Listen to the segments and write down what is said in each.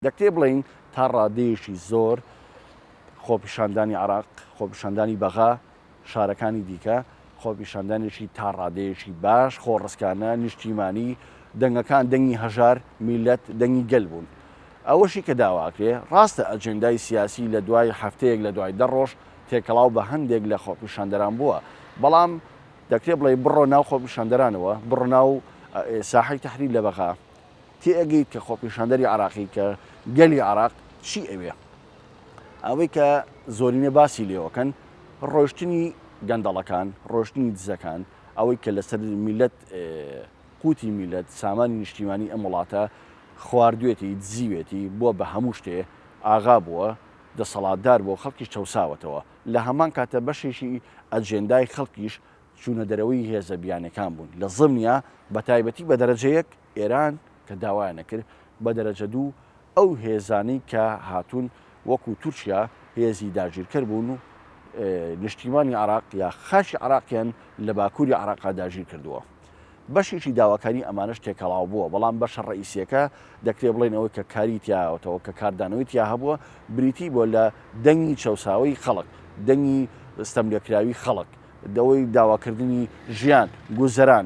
دەکتێ بڵین تا ڕادەیەشی زۆر خۆپیشاندانی عێراق، خۆپیشاندانی بەغا، شارەکانی دیکە، خۆپیشاندانێکی تا ڕادەیەشی باش، خۆڕستکانە، نیشتیمانی، دەنگەکان دەنگی هەژار، میلەت دەنگی گەل بوون. ئەوەشی کە داواکرێ ڕاستە ئەجێندای سیاسی لە دوای هەفتەیەک لە دوای 10 ڕۆژ تێکەڵاو بە هەندێک لە خۆپیشاندەران بووە، بەڵام دەکرێت بڵێ بڕۆ ناو خۆپیشاندەرانەوە، بڕۆ ناو ساحەی تەحریل لە بەغا تێئەگەیت کە خۆپیشاندەری عێراقی کە گەلی عێراق چی ئەوێ؟ ئەوەی کە زۆرینە باسی لێوەکەن ڕۆشتنی گەندەڵەکان، ڕۆشتنی دزەکان، ئەوەی کە لەسەر میلەت قوتی میلەت سامانی نیشتیمانی ئەم وڵاتە خواردوێتی دزیوێتی بووە بە هەموو شتێ ئاغا بووە، دەسەڵاتدار بۆ خەڵکیش چەساوەتەوە. لە هەمان کاتە بەشێکی ئەجێندای خەڵکیش چوونەدەرەوەی هێزە بیانەکان بوون لە زمنیا بە تایبەتی بە دەرەجەیەک ئێران کە داوایە کرد بە دەرەجە دوو ئەو هێزانەی کە هاتوون وەکو تورکیا هێزی داگیرکرد بوون و نیشتیمانی عێراق یا خاشی عێراقیان لە باکووری عێراقا داگیر کردووە. بەشێکی داواکاری ئەمانش تێکەڵاو بووە، بەڵام بەشە ڕئیسیەکە دەکرێت بڵێن ئەوەی کە کاری تیاوەتەوە کە کاردانەوەی تیا هەبووە بریتی بۆ لە دەنگی چەساوی خەڵک، دەنگی ستەملێکراوی خەڵک، دەوەی داواکردنی ژیان گوزەران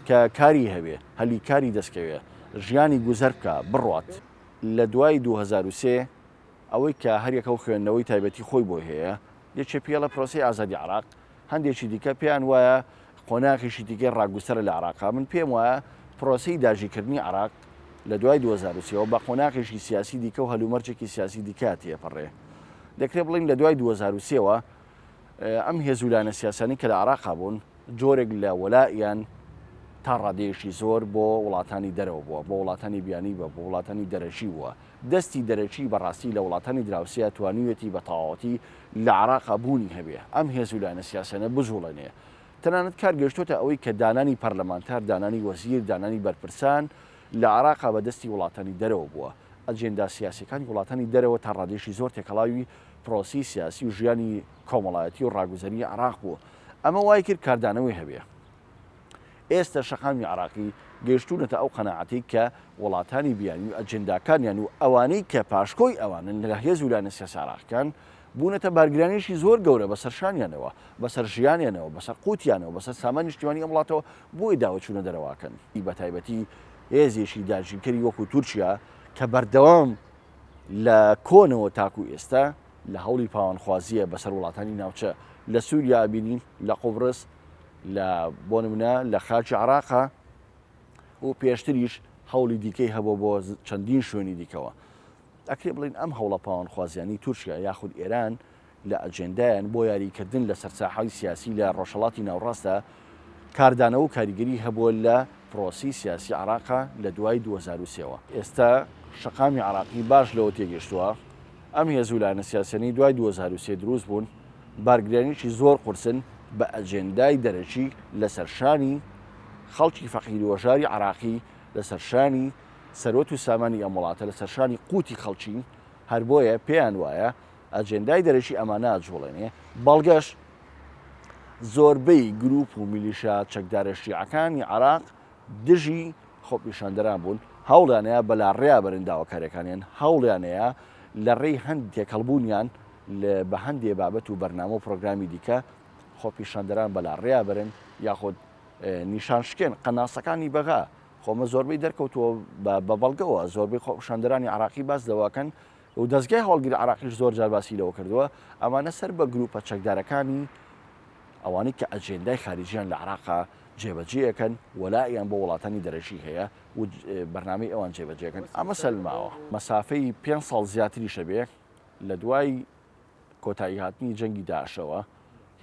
کە کاری هەبێ هەلی کاری دەستکەوێ ژیانی گوزەر بکە بڕات. لە دوای 2023 ئەوەی کە هەرێکە و خوێندنەوەی تایبەتی خۆی بۆ هەیە یەکێ پێڵە پرۆسی ئازادی عێراق، هەندێکی دیکە پێیان وایە قۆناغیشی دیکە ڕاگوستەرە لە عێراقا. من پێم وایە پرۆسی داژیکردنی عێراق لە دوای 2023 بە قۆناغیشی سیاسی دیکە و هەلومەرجێکی سیاسی دیکە تێپەڕێ. دەکرێت بڵین لە دوای 2023ەوە ئەم هێزولانە سیاسانی کە لە عێراقا بوون جۆرێک لە وەلایەن تا ڕادەیەشی زۆر بۆ وڵاتانی دەرەوە بووە، بۆ وڵاتانی بیانی بە بۆ وڵاتانی دەرەکی بووە. دەستی دەرەکی بەڕاستی لە وڵاتانی دراوسەیە توانیوێتی بە تەواوەتی لە عێراقا بوونی هەبێ ئەم هێزولانە سیاسەنە بجوڵێنێ. تەنانەت کار گەشتۆتە ئەوەی کە دانانی پەرلەمانتار، دانانی وەزیر، دانانی بەرپرسان لە عێراقا بە دەستی وڵاتانی دەرەوە بووە. ئەجێندا سیاسەکانی وڵاتانی دەرەوە تا ڕادێشی زۆر تێکەڵاوی پرۆسی سیاسی و ژیانی کۆمەڵایەتی و ڕاگوزەری عێراق بووە. ئەمە وای کرد کاردانەوەی هەبێ. ئێستا شەقامی عێراقی گەشتونەتە ئەو قەناعەتی کە وڵاتانی بیانی و ئەجێنداکانیان و ئەوانەی کە پاشکۆی ئەوانن لە هێزولانە سیاسی عێراقیەکان بوونەتە بارگرانیشی زۆر گەورە بەسەر شانیانەوە، بەسەر ژیانیانەوە، بەسەر قوتیانەوە، بەسەر سامان نیشتیمانی ئەم وڵاتەوە بۆی داوای چوونە دەرەواکەن. بە تایبەتی هێزێکی داژینکەری وەکو تورکیا کە بەردەوام لە کۆنەوە تاکو ئێستا لە هەوڵی پاوانخوازیە بەسەر وڵاتانی ناوچە لە سووریا بینین، لە قوبرس، لە بۆ نمونە لە خاچی عێراقا و پێشتریش هەوڵی دیکەی هەبوو بۆ چەندین شوێنی دیکەوە. ئەکرێ بڵین ئەم هەوڵە پاوانخوازیانی تورکیا یاخود ئێران لە ئەجێندایان بۆ یاریکردن لە سەرچاحەی سیاسی لە ڕۆژهەڵاتی ناوڕاستە کاردانەوە و کاریگەری هەبووە لە پرۆسی سیاسی عێراقا لە دوای 2023ەوە. ئێستا شەقامی عێراقی باش لەوە تێگەشتووە. ئەم هێزولانە سیاسەنی دوای 2023 دروست بوون، بارگرانیشی زۆر قورسن بە ئەجێندای دەرەکی لەسەرشانی خەڵکی فەقیر و وەژاری عێراقی، لەسەرشانی سەرۆت و سامانی ئەم وڵاتە، لەسەرشانی قوتی خەڵکی. هەر بۆیە پێیان وایە ئەجێندای دەرەکی ئەمانە ئەجوڵێنێ. بەڵگەش زۆربەی گروپ و میلیشا چەکدارە شیعەکانی عێراق دژی خۆپیشاندەران بوون، هەوڵیانەیە بەلاڕێیا بەرن داواکاریەکانیان، هەوڵیانەیە لە ڕێی هەند تێکەڵبوونیان بە هەندێ بابەت و بەرنامە و پرۆگرامی دیکە خۆپیشاندەران بەلاڕێیا برن یاخود نیشانشکێن قەناسەکانی بەغا. خۆمە زۆربەی دەرکەوتووە بە بەڵگەوە زۆربەی خۆپیشاندەرانی عێراقی باس دەواکەن و دەستگای هەڵگیری عێراقیش زۆر جار باسی لەوە کردووە. ئەمانە سەر بە گروپە چەکدارەکانی ئەوانەی کە ئەجێندای خارجیان لە عێراقا جێبەجێەکەن وەلایەن بۆ وڵاتانی دەرەکی هەیە و بەرنامەی ئەوان جێبەجێەکەن. ئەمە سەلماوە مەسافەی 5 ساڵ زیاتری شەبێ لە دوای کۆتایی هاتنی جەنگی داعشەوە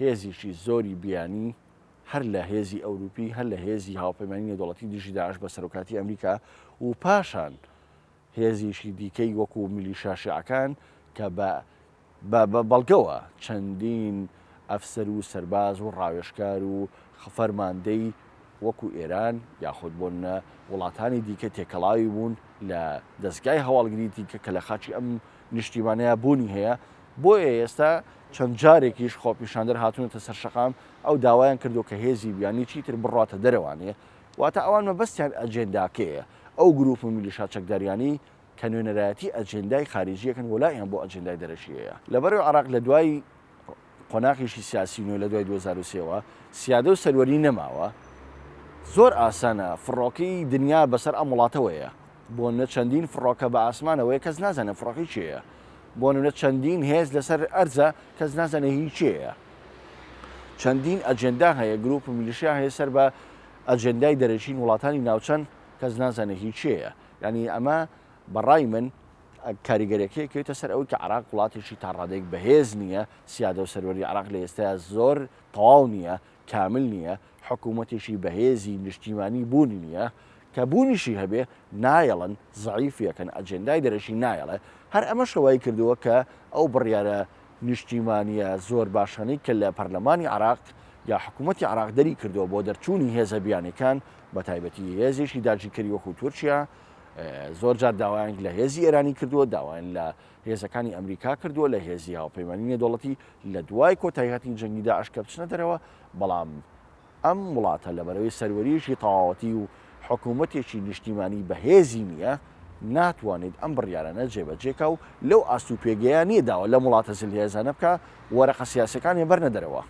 هێزیشی زۆری بیانی هەر لە هێزی ئەوروپی هەر لە هێزی هاوپەیمانی نێودەوڵەتی دژی داعش بە سەرۆکاتی ئەمریکا و پاشان هێزیشی دیکەی وەکو میلیشا شیعەکان کە بە بەڵگەوە چەندین ئەفسەر و سەرباز و ڕاوێژکار و فەرماندەی وەکو ئێران یاخود بۆن وڵاتانی دیکە تێکەڵاوی بوون لە دەستگای هەواڵگری دیکە کە لە خاچی ئەم نیشتیمانەیە بوونی هەیە. بۆیە ئێستا چەند جارێکیش خۆپیشاندەر هاتوونەتە سەر شەقام ئەو داوایان کردو کە هێزی بیانی چیتر بڕاتە دەرەوانێ واتە ئەوان مەبەستیان ئەجێنداکەیە ئەو گروپ و میلیشا چەکداریانی کە نوێنەرایەتی ئەجێندای خارجیەکەن وەلایەن بۆ ئەجێندای دەرەشیەیە لەبەرەوەی عێراق لە دوای قۆناغێکی سیاسی نوێ لە دوای 2023ەوە سیادە و سەروەری نەماوە زۆر ئاسانە فڕۆکەی دنیا بەسەر ئەم وڵاتەوەیە بۆ نە چەندین فڕۆکە بە ئاسمانەوەی کەس نازانە فڕۆکی چێیە بۆ نە چەندین هێز لەسەر ئەرزە کەس نازانە هیچ چێیە چەندین ئەجێندا هەیە گروپ و میلیشیا هەیە سەر بە ئەجێندای دەرەچین وڵاتانی ناوچەند کەس نازانە هیچ چێیە یعنی ئەمە بەڕای من کاریگەرێکی کەوتە سەر ئەوەی کە عێراق وڵاتێکی تاڕادێک بەهێز نییە سیادە و سەروەری عێراق لە ئێستایا زۆر تەواو نییە کامل نییە حکوومەتێکی بەهێزی نیشتیمانی بوونی نییە کە بوونیشی هەبێ نایەڵن زعیفیەکەن ئەجێندای دەرەشی نایەڵێ هەر ئەمە شەوای کردووە کە ئەو بڕیارە نیشتیمانیە زۆر باشانەی کە لە پەرلەمانی عێراق یا حکوومەتی عێراق دەری کردووە بۆ دەرچوونی هێزە بیانەکان بە تایبەتی هێزێکی داگیرکەری وەکو تورکیا زۆر جار داوایان لە هێزی ئێرانی کردووە داوایان لە هێزەکانی ئەمریکا کردووە لە هێزی هاوپەیمانی نێودەوڵەتی لە دوای کۆتاییهاتی جەنگیدا ئەشکە بچنە دەرەوە بەڵام ئەم وڵاتە لەبەرەوەی سەروەریشی تەواوەتی و حکوومەتێکی نیشتیمانی بەهێزی نییە ناتوانێت ئەم بڕیارانە جێبەجێکە و لەو ئاستوپێگەیان نیە داوە لە وڵاتە زل هێزانە بکە وەرەقە سیاسەکانی بەرنە دەرەوە